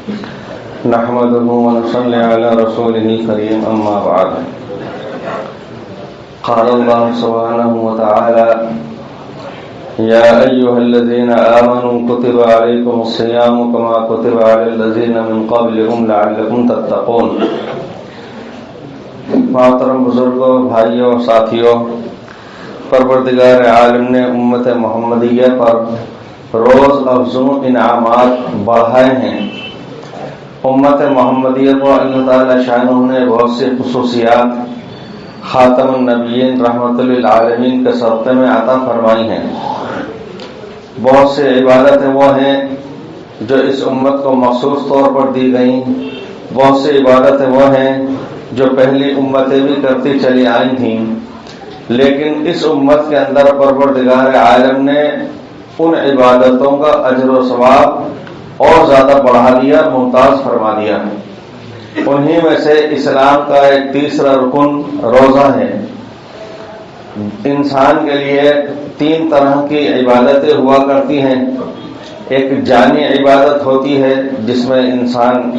نحمده ونصلي على رسوله الكريم أما بعد. قال الله سبحانه وتعالى: يا أيها الذين آمنوا كتب عليكم الصيام كما كتب على الذين من قبلكم لعلكم تتقون. محترم بزرگوں، بھائیوں، ساتھیوں، پروردگار عالم نے امت محمدیہ پر روز افزوں انعامات بڑھائے ہیں. امت محمدیہ کو اللہ تعالی شانہ نے بہت سی خصوصیات خاتم النبیین رحمت للعالمین کے صدقے میں عطا فرمائی ہیں. بہت سے عبادتیں وہ ہیں جو اس امت کو مخصوص طور پر دی گئیں. بہت سی عبادتیں وہ ہیں جو پہلی امتیں بھی کرتی چلی آئی تھیں، لیکن اس امت کے اندر پروردگار عالم نے ان عبادتوں کا اجر و ثواب اور زیادہ بڑھا دیا، ممتاز فرما دیا. انہی میں سے اسلام کا ایک تیسرا رکن روزہ ہے. انسان کے لیے 3 طرح کی عبادتیں ہوا کرتی ہیں. ایک جانی عبادت ہوتی ہے جس میں انسان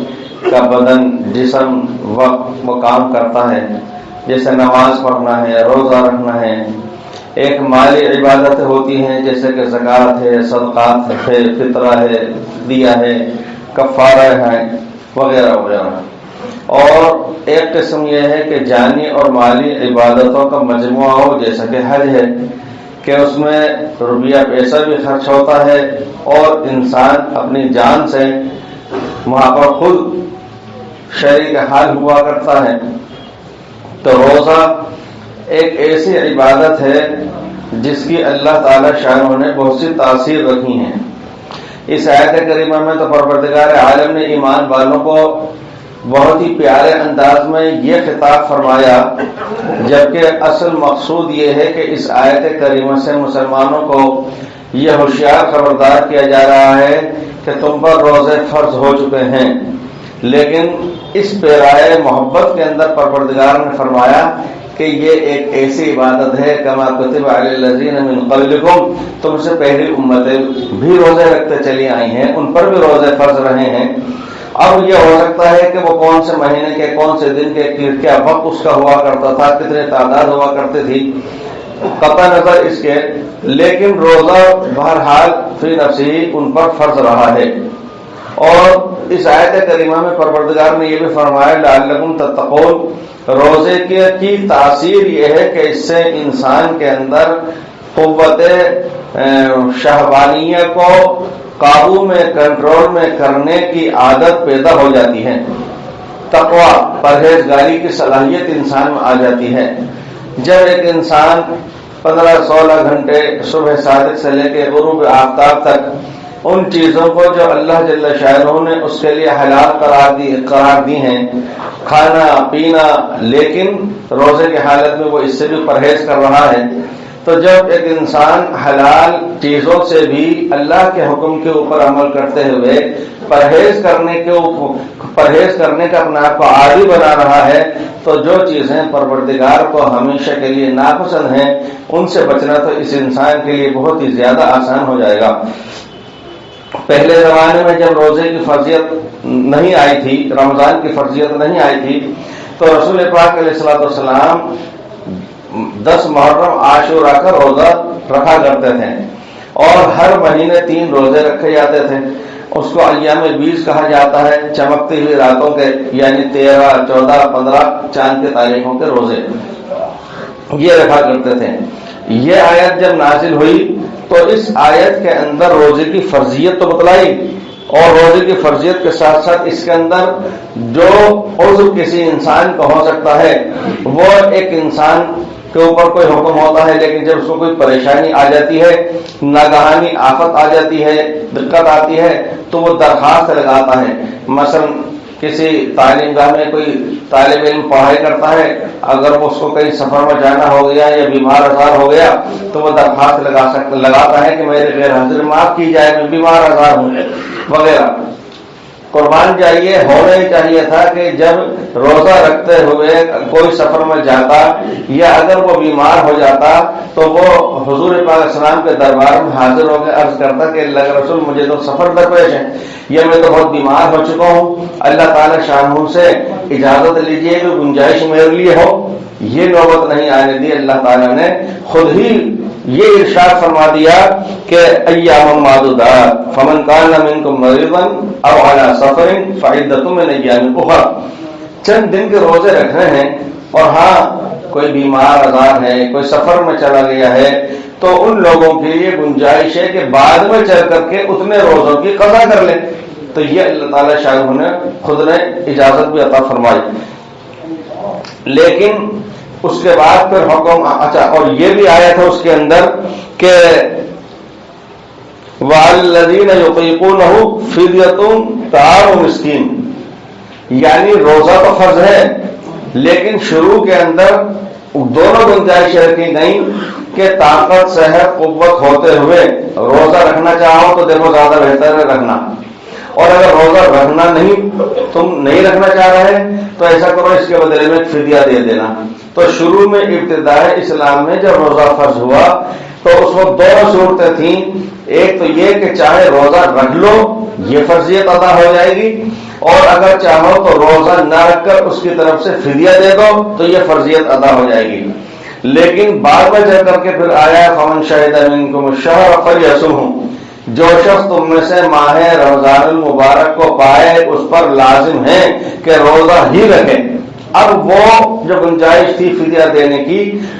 کا بدن، جسم، وقت وہ کام کرتا ہے، جیسے نماز پڑھنا ہے، روزہ رکھنا ہے. ایک مالی عبادت ہوتی ہیں جیسے کہ زکوٰۃ ہے، صدقات ہے، فطرہ ہے، دیا ہے، کفارہ ہے، وغیرہ وغیرہ. اور ایک قسم یہ ہے کہ جانی اور مالی عبادتوں کا مجموعہ ہو، جیسا کہ حج ہے کہ اس میں روپیہ پیسہ بھی خرچ ہوتا ہے اور انسان اپنی جان سے وہاں پر خود شریک حال ہوا کرتا ہے. تو روزہ ایک ایسی عبادت ہے جس کی اللہ تعالی شانہ نے بہت سی تاثیر رکھی ہیں. اس آیت کریمہ میں تو پروردگار عالم نے ایمان والوں کو بہت ہی پیارے انداز میں یہ خطاب فرمایا، جبکہ اصل مقصود یہ ہے کہ اس آیت کریمہ سے مسلمانوں کو یہ ہوشیار خبردار کیا جا رہا ہے کہ تم پر روزے فرض ہو چکے ہیں. لیکن اس پیرائے محبت کے اندر پروردگار نے فرمایا کہ یہ ایک ایسی عبادت ہے کما کتب علی الذین من قبلکم، تم سے پہلی امتیں بھی روزے رکھتے چلی آئی ہیں، ان پر بھی روزے فرض رہے ہیں. اب یہ ہو سکتا ہے کہ وہ کون سے مہینے کے، کون سے دن کے، کیا وقت اس کا ہوا کرتا تھا، کتنے تعداد ہوا کرتی تھی، قطع نظر اس کے، لیکن روزہ بہرحال فی نفسی ان پر فرض رہا ہے. اور اس آیت کریمہ میں پروردگار نے یہ بھی فرمایا لعلکم تتقون. روزے کی تاثیر یہ ہے کہ اس سے انسان کے اندر قوت شہوانیہ کو قابو میں، کنٹرول میں کرنے کی عادت پیدا ہو جاتی ہے. تقویٰ، پرہیزگاری کی صلاحیت انسان میں آ جاتی ہے. جب ایک انسان 15-16 گھنٹے صبح صادق سے لے کے غروب آفتاب تک ان چیزوں کو جو اللہ جل شانہ نے اس کے لیے حلال قرار دی ہیں، کھانا پینا، لیکن روزے کی حالت میں وہ اس سے بھی پرہیز کر رہا ہے، تو جب ایک انسان حلال چیزوں سے بھی اللہ کے حکم کے اوپر عمل کرتے ہوئے پرہیز کرنے کا اپنے آپ کو عادی بنا رہا ہے، تو جو چیزیں پروردگار کو ہمیشہ کے لیے ناپسند ہیں ان سے بچنا تو اس انسان کے لیے بہت ہی زیادہ آسان ہو جائے گا. پہلے زمانے میں جب روزے کی فرضیت نہیں آئی تھی، رمضان کی فرضیت نہیں آئی تھی، تو رسول پاک علیہ الصلوۃ والسلام 10 محرم عاشورہ کا روزہ رکھا کرتے تھے اور ہر مہینے 3 روزے رکھے جاتے تھے. اس کو ایام 20 کہا جاتا ہے، چمکتی ہوئی راتوں کے، یعنی 13، 14، 15 چاند کے تاریخوں کے روزے یہ رکھا کرتے تھے. یہ آیت جب نازل ہوئی تو اس آیت کے اندر روزے کی فرضیت تو بتلائی، اور روزے کی فرضیت کے ساتھ ساتھ اس کے اندر جو عذر کسی انسان کو ہو سکتا ہے، وہ ایک انسان کے اوپر کوئی حکم ہوتا ہے لیکن جب اس کو کوئی پریشانی آ جاتی ہے، ناگہانی آفت آ جاتی ہے، دقت آتی ہے، تو وہ درخواست لگاتا ہے. مثلا کسی تعلیم گاہ میں کوئی طالب علم پڑھائی کرتا ہے، اگر اس کو کہیں سفر میں جانا ہو گیا یا بیمار آزار ہو گیا تو وہ درخواست لگاتا ہے کہ میری غیر حاضری معاف کی جائے، میں بیمار آزار ہوں وغیرہ. قربان جائیے ہونا ہی چاہیے تھا کہ جب روزہ رکھتے ہوئے کوئی سفر میں جاتا یا اگر وہ بیمار ہو جاتا تو وہ حضور پاک علیہ السلام کے دربار میں حاضر ہو کے عرض کرتا کہ اللہ کے رسول مجھے تو سفر درپیش ہے، یہ میں تو بہت بیمار ہو چکا ہوں، اللہ تعالی شانہ سے اجازت لیجیے کہ گنجائش میرے لیے ہو۔ یہ نوبت نہیں آنے دی، اللہ تعالیٰ نے خود ہی یہ ارشاد فرما دیا کہ ایام معدودات فمن کان منکم مریضا او علی سفر فعدۃ من ایام اخر، چند دن کے روزے رکھنے ہیں اور ہاں کوئی بیمار آزار ہے، کوئی سفر میں چلا گیا ہے تو ان لوگوں کے لیے گنجائش ہے کہ بعد میں چل کر کے اتنے روزوں کی قضا کر لیں۔ تو یہ اللہ تعالیٰ شاہ نے خود نے اجازت بھی عطا فرمائی۔ لیکن اس کے بعد پھر حکم اچھا اور یہ بھی آیا تھا اس کے اندر کہ وَالَّذِينَ يُطِيقُونَهُ فِدْيَةٌ طَعَامُ مِسْكِينٍ، یعنی روزہ تو فرض ہے لیکن شروع کے اندر دونوں گنجائشیں رکھی گئیں کہ طاقت صحت قوت ہوتے ہوئے روزہ رکھنا چاہو تو دیکھو زیادہ بہتر ہے رکھنا، اور اگر روزہ رکھنا تم نہیں رکھنا چاہ رہے تو ایسا کرو اس کے بدلے میں فدیہ دے دینا۔ تو شروع میں ابتدائے اسلام میں جب روزہ فرض ہوا تو اس وقت دو صورتیں تھیں، ایک تو یہ کہ چاہے روزہ رکھ لو یہ فرضیت ادا ہو جائے گی، اور اگر چاہو تو روزہ نہ رکھ کر اس کی طرف سے فدیہ دے دو تو یہ فرضیت ادا ہو جائے گی۔ لیکن بعد میں جا کر کے پھر آیا فمن شہد منکم الشہر فلیصمہ، جو شخص تم میں سے ماہ رمضان المبارک کو پائے اس پر لازم ہے کہ روزہ ہی رکھے۔ اب وہ جو گنجائش تھی فدیہ دینے کی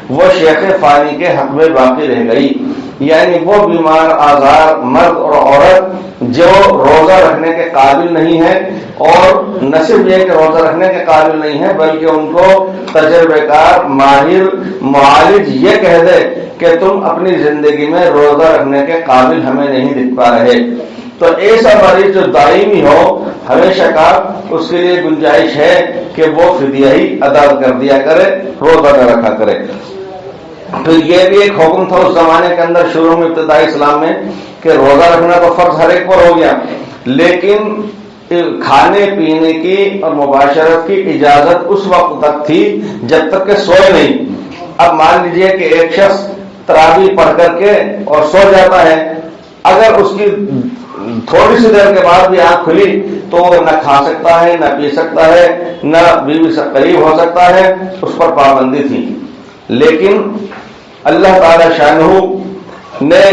وہ شیخ فانی کے حق میں باقی رہ گئی، یعنی وہ بیمار آزار مرد اور عورت جو روزہ رکھنے کے قابل نہیں ہے، اور نہ صرف یہ کہ روزہ رکھنے کے قابل نہیں ہے بلکہ ان کو تجربہ کار ماہر معالج یہ کہہ دے کہ تم اپنی زندگی میں روزہ رکھنے کے قابل ہمیں نہیں دکھ پا رہے، تو ایسا مریض جو دائمی ہو ہمیشہ کا اس کے لیے گنجائش ہے کہ وہ فدیہ ہی ادا کر دیا کرے، روزہ نہ رکھا کرے۔ پھر یہ بھی ایک حکم تھا اس زمانے کے اندر شروع میں ابتدائی اسلام میں کہ روزہ رکھنا تو فرض ہر ایک پر ہو گیا، لیکن کھانے پینے کی اور مباشرت کی اجازت اس وقت تک تھی جب تک کہ سوئے نہیں۔ اب مان لیجئے کہ ایک شخص تراویح پڑھ کر کے اور سو جاتا ہے، اگر اس کی تھوڑی سی دیر کے بعد بھی آنکھ کھلی تو وہ نہ کھا سکتا ہے، نہ پی سکتا ہے، نہ بیوی سے قریب ہو سکتا ہے، اس پر پابندی تھی۔ لیکن اللہ تعالی شانہ نے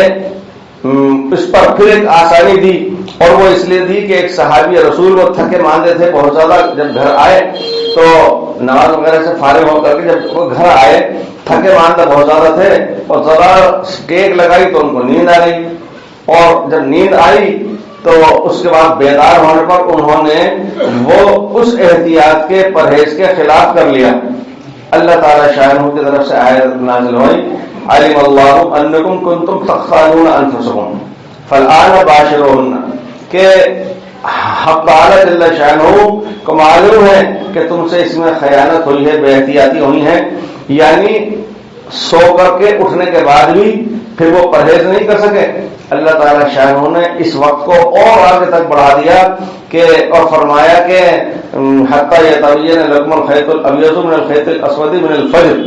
اس پر پھر ایک آسانی دی، اور وہ اس لیے دی کہ ایک صحابی رسول وہ تھکے ماندے تھے بہت زیادہ، جب گھر آئے تو نماز وغیرہ سے فارغ ہو کر کے جب وہ گھر آئے تھکے ماندے بہت زیادہ تھے اور ذرا ٹیک لگائی تو ان کو نیند آ گئی، اور جب نیند آئی تو اس کے بعد بیدار ہونے پر انہوں نے وہ اس احتیاط کے پرہیز کے خلاف کر لیا۔ اللہ تعالی شاہ کی طرف سے آیت نازل ہوئی علم اللہ انکم کنتم تختانون انفسکم فالآن باشرون، کہ حق تعالی جل شانہ کو معلوم ہے کہ تم سے اس میں خیانت ہوئی ہے، بے احتیاطی ہوئی ہے، یعنی سو کر کے اٹھنے کے بعد بھی پھر وہ پرہیز نہیں کر سکے۔ اللہ تعالی شاہ نے اس وقت کو اور آگے تک بڑھا دیا کہ اور فرمایا کہ حتی یتبین لکم الخیط الابیض من الخیط الاسود من الفجر،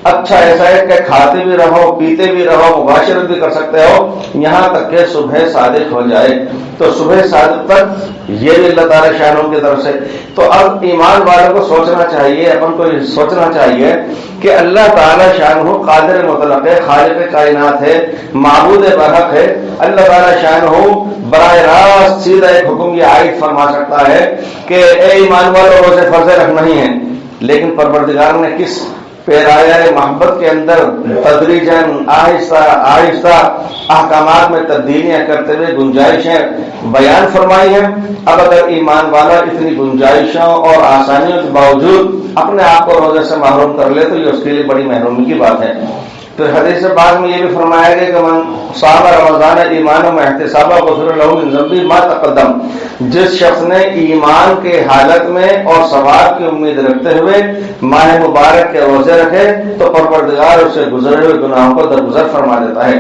اچھا ایسا ہے کہ کھاتے بھی رہو پیتے بھی رہو مباشرت بھی کر سکتے ہو یہاں تک کہ صبح صادق ہو جائے۔ تو صبح صادق تک یہ بھی اللہ تعالی شاہ کی طرف سے۔ تو اب ایمان والوں کو سوچنا چاہیے، اپن کو سوچنا چاہیے کہ اللہ تعالی شاہ قادر مطلق ہے، خالق کائنات ہے، معبود برحق ہے۔ اللہ تعالی شاہ براہ راست سیدھا ایک حکم یہ عائد فرما سکتا ہے کہ اے ایمان والوں روزے فرض رکھنا ہی ہے، لیکن پروردگار نے کس پیرایہ محبت کے اندر تدریجاً آہستہ آہستہ احکامات میں تبدیلیاں کرتے ہوئے گنجائشیں بیان فرمائی ہیں۔ اب اگر ایمان والا اتنی گنجائشوں اور آسانیوں کے باوجود اپنے آپ کو روزے سے محروم کر لے تو یہ اس کے لیے بڑی محرومی کی بات ہے۔ پھر حدیث بعد میں یہ بھی فرمایا گیا کہ من صام رمضان ایمانا واحتسابا غفر لہ من ذنبہ ما تقدم، جس شخص نے ایمان کے حالت میں اور ثواب کی امید رکھتے ہوئے ماہ مبارک کے روزے رکھے تو پروردگار اسے گزرے ہوئے گناہوں کو درگزر فرما دیتا ہے۔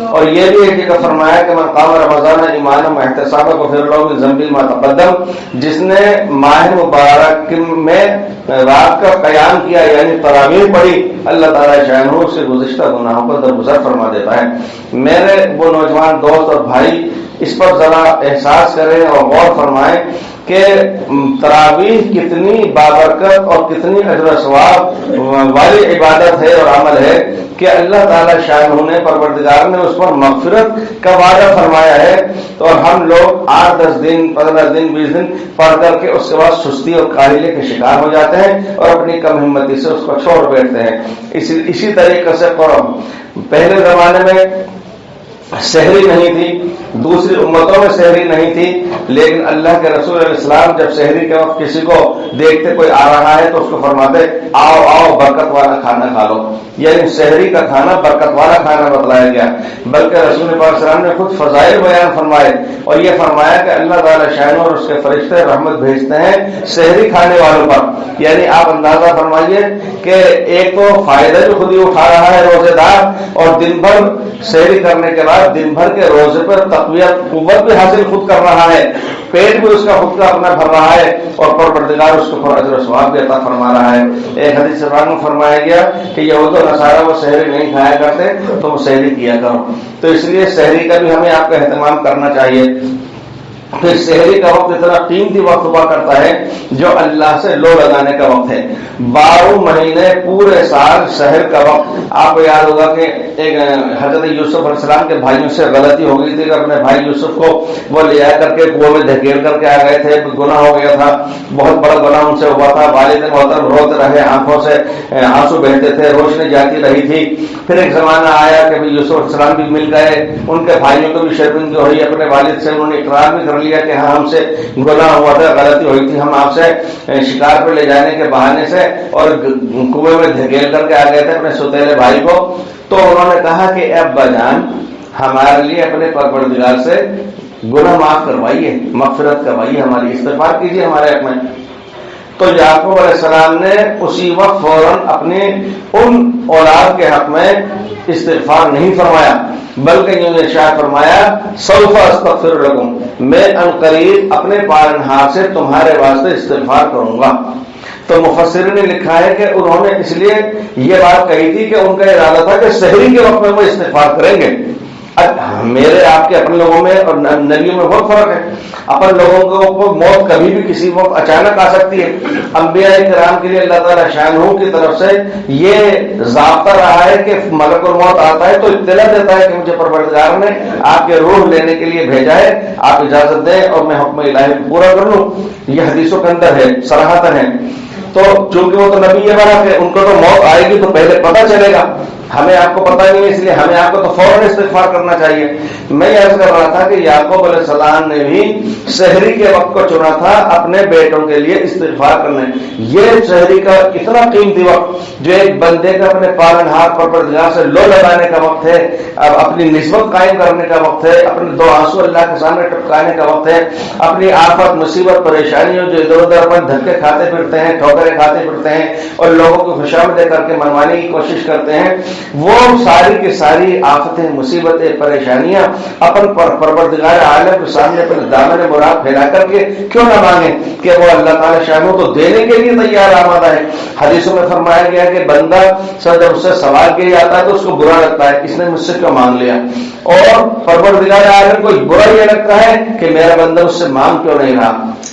اور یہ بھی ایک جگہ فرمایا کہ من قام رمضان ایمانا واحتسابا غفر لہ من ذنبہ ما تقدم، جس نے ماہ مبارک میں رات کا قیام کیا یعنی تراویح پڑھی، اللہ تعالیٰ شانہ سے گزشتہ گناہوں کو درگزر فرما دیتا ہے۔ میرے وہ نوجوان دوست اور بھائی اس پر ذرا احساس کریں اور غور فرمائیں کہ تراویح کتنی بابرکت اور کتنی اجر و ثواب والی عبادت ہے اور عمل ہے کہ اللہ تعالیٰ شانہ نے پروردگار نے اس پر مغفرت کا وعدہ فرمایا ہے، اور ہم لوگ 8-10 دن 15 دن 20 دن پڑھ کر کے اس کے بعد سستی اور کاہلی کے شکار ہو جاتے ہیں اور اپنی کم ہمتی سے اس کو چھوڑ بیٹھتے ہیں۔ اسی طریقے سے پہلے زمانے میں سحری نہیں تھی، دوسری امتوں میں سحری نہیں تھی، لیکن اللہ کے رسول علیہ السلام جب سحری کے وقت کسی کو دیکھتے کوئی آ رہا ہے تو اس کو فرماتے آؤ آؤ برکت والا کھانا کھا لو، یعنی سحری کا کھانا برکت والا کھانا بتلایا گیا۔ بلکہ رسول پاک صلی اللہ علیہ وسلم نے خود فضائل بیان فرمائے اور یہ فرمایا کہ اللہ تعالیٰ شان اور اس کے فرشتے رحمت بھیجتے ہیں سحری کھانے والوں پر۔ یعنی آپ اندازہ فرمائیے کہ ایک تو فائدہ بھی خود ہی اٹھا رہا ہے روزے دار، اور دن بھر سحری کرنے کے بعد دن بھر کے روزے پر تقویت قوت بھی حاصل خود کر رہا ہے، پیٹ بھی اس کا خود کا اپنا بھر رہا ہے، اور پروردگار اس کو اجر و ثواب بھی عطا فرما رہا ہے۔ ایک حدیث پاک میں فرمایا گیا کہ یہود و نصارہ وہ سحری نہیں کھایا کرتے تو وہ سحری کیا کرو، تو اس لیے سحری کا بھی ہمیں آپ کا اہتمام کرنا چاہیے۔ پھر سحری کا وقت اتنا قیمتی وقت ہوا کرتا ہے جو اللہ سے لو لگانے کا وقت ہے۔ 12 مہینے پورے سال سحر کا وقت، آپ کو یاد ہوگا کہ ایک حضرت یوسف علیہ السلام کے بھائیوں سے غلطی ہو گئی تھی کہ اپنے بھائی یوسف کو وہ لے آ کر کے کنویں میں دھکیل کر کے آ گئے تھے، گناہ ہو گیا تھا، بہت بڑا گناہ ان سے ہوا تھا۔ والد محترم روتے رہے، آنکھوں سے آنسو بہتے تھے، روشنی جاتی رہی تھی۔ پھر ایک زمانہ آیا کہ یوسف علیہ السلام بھی مل گئے، ان کے بھائیوں کو بھی شرمندگی ہوئی، اپنے والد سے انہوں نے اقرار بھی کر لیا کہ ہاں ہم سے گناہ ہوا تھا، غلطی ہوئی تھی، ہم آپ سے شکار پہ لے جانے کے بہانے سے اور کنویں میں دھکیل کر کے آ گئے تھے اپنے سوتیلے بھائی کو۔ تو انہوں نے کہا کہ اے ابا جان، ہمارے لیے اپنے پروردگار سے گناہ معاف کروائیے، مغفرت کروائیے، ہماری استغفار کیجیے ہمارے حق میں۔ تو یعقوب علیہ السلام نے اسی وقت فوراً اپنے ان اولاد کے حق میں استغفار نہیں فرمایا، بلکہ انہوں نے ارشاد فرمایا سوف استغفر لکم، میں عنقریب اپنے پالنہار سے تمہارے واسطے استغفار کروں گا۔ تو مفسرین نے لکھا ہے کہ انہوں نے اس لیے یہ بات کہی تھی کہ ان کا ارادہ تھا کہ سحری کے وقت میں وہ استغفار کریں گے۔ میرے آپ کے اپنے لوگوں میں اور نبیوں میں بہت فرق ہے۔ اپن لوگوں کو موت کبھی بھی کسی وقت اچانک آ سکتی ہے، انبیاء کرام کے لیے اللہ تعالیٰ شانہ کی طرف سے یہ ضابطہ رہا ہے کہ ملک الموت آتا ہے تو اطلاع دیتا ہے کہ مجھے پروردگار نے آپ کے روح لینے کے لیے بھیجا ہے، آپ اجازت دیں اور میں حکم الہی پورا کر لوں۔ یہ حدیثوں کے اندر ہے، صراحتاً ہے۔ تو چونکہ وہ تو نبی یہ بنا کہ ان کو تو موت آئے گی تو پہلے پتہ چلے گا، ہمیں آپ کو پتہ نہیں ہے، اس لیے ہمیں آپ کو تو فوراً استغفار کرنا چاہیے۔ میں یہ عرض کر رہا تھا کہ یعقوب علیہ السلام نے بھی سحری کے وقت کو چنا تھا اپنے بیٹوں کے لیے استغفار کرنے۔ یہ سحری کا اتنا قیمتی وقت جو ایک بندے کا اپنے پالنہار پروردگار سے لو لگانے کا وقت ہے، اب اپنی نسبت قائم کرنے کا وقت ہے، اپنے دو آنسو اللہ کے سامنے ٹپکانے کا وقت ہے، اپنی آفت مصیبت پریشانیوں جو ادھر ادھر اپن دھکے کھاتے پھرتے ہیں، ٹھوکریں کھاتے پھرتے ہیں اور لوگوں کو خوشامد دے کر کے منوانے کی کوشش کرتے ہیں، وہ ساری کی ساری آفتیں مصیبتیں پریشانیاں اپن پروردگار عالم کے سامنے اپنے دامن مراد پھیلا کر کے کیوں نہ مانگیں کہ وہ اللہ تعالیٰ شانہ تو دینے کے لیے تیار آمادہ ہے۔ حدیثوں میں فرمایا گیا کہ بندہ جب اس سے سوال کیا جاتا ہے تو اس کو برا لگتا ہے، اس نے مجھ سے کیوں مانگ لیا، اور پروردگار عالم کو برا یہ لگتا ہے کہ میرا بندہ اس سے مانگ کیوں نہیں رہا۔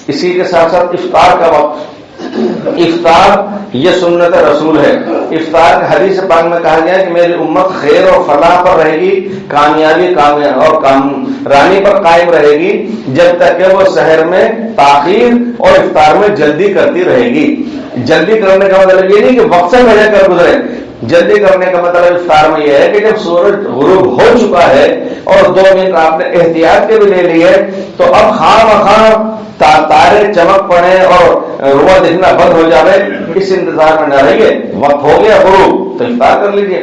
اسی کے ساتھ ساتھ افطار کا وقت، افطار یہ سنت رسول ہے۔ افطار کے حدیث پاک میں کہا گیا کہ میری امت خیر اور فلاح پر رہے گی، کامیابی اور کامرانی پر قائم رہے گی جب تک کہ وہ سحر میں تاخیر اور افطار میں جلدی کرتی رہے گی۔ جلدی کرنے کا مطلب یہ نہیں کہ وقت سے بھجا کر گزرے، جلدی کرنے کا مطلب افطار میں یہ ہے کہ جب سورج غروب ہو چکا ہے اور 2 منٹ آپ نے احتیاط کے بھی لے لی ہے تو اب خواہ تارے چمک پڑے اور روا دکھنا بند ہو جائے، اس انتظار میں نہ رہیے، وقت ہو گیا غروب، تو افطار کر لیجیے.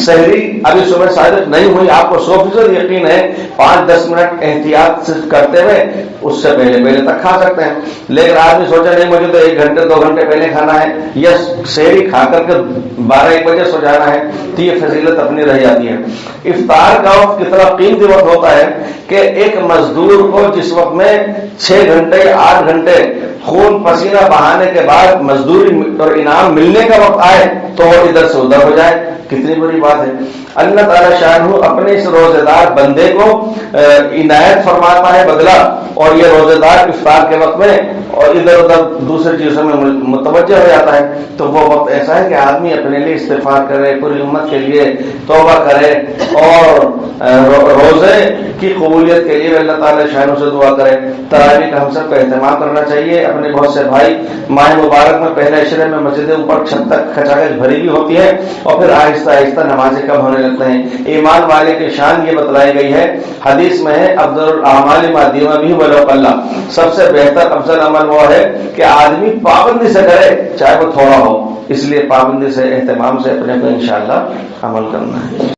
سحری ابھی صبح صادق نہیں ہوئی، آپ کو 100% یقین ہے 5-10 منٹ احتیاط سے کرتے ہوئے اس سے پہلے تک کھا سکتے ہیں. لیکن آدمی سوچا نہیں مجھے تو 1 گھنٹے 2 گھنٹے پہلے کھانا ہے، یا سحری کھا کر کے 12-1 بجے سو جانا ہے، تو یہ فضیلت اپنی رہ جاتی ہے. افطار کا وقت کتنا قیمتی وقت ہوتا ہے کہ ایک مزدور کو جس وقت میں 6 گھنٹے 8 گھنٹے خون پسینہ بہانے کے بعد مزدوری اور انعام ملنے کا وقت آئے تو وہ ادھر سے ادھر ہو جائے، کتنی بڑی بات ہے. اللہ تعالی شانہ اپنے اس روزے دار بندے کو عنایت فرماتا ہے بدلہ، اور یہ روزے دار افطار کے وقت میں اور ادھر ادھر دوسری چیزوں میں متوجہ ہو جاتا ہے. تو وہ وقت ایسا ہے کہ آدمی اپنے لیے استغفار کرے، پوری امت کے لیے توبہ کرے، اور روزے کی قبولیت کے لیے اللہ تعالی شانہ سے دعا کرے. تراویح کا ہم سب کو اہتمام کرنا چاہیے. اپنے بہت سے بھائی ماہ مبارک میں پہلے عشرے میں مسجدیں اوپر چھت تک کھچاکچ بھری ہوئی ہوتی ہے، اور پھر آہستہ آہستہ نمازیں کم ہونے لگتے ہیں. ایمان والے کی شان یہ بتلائی گئی ہے، حدیث میں ہے افضل الاعمال ما دیم به ولو قل، سب سے بہتر افضل عمل وہ ہے کہ آدمی پابندی سے کرے چاہے وہ تھوڑا ہو. اس لیے پابندی سے اہتمام سے اپنے کو انشاءاللہ عمل کرنا ہے.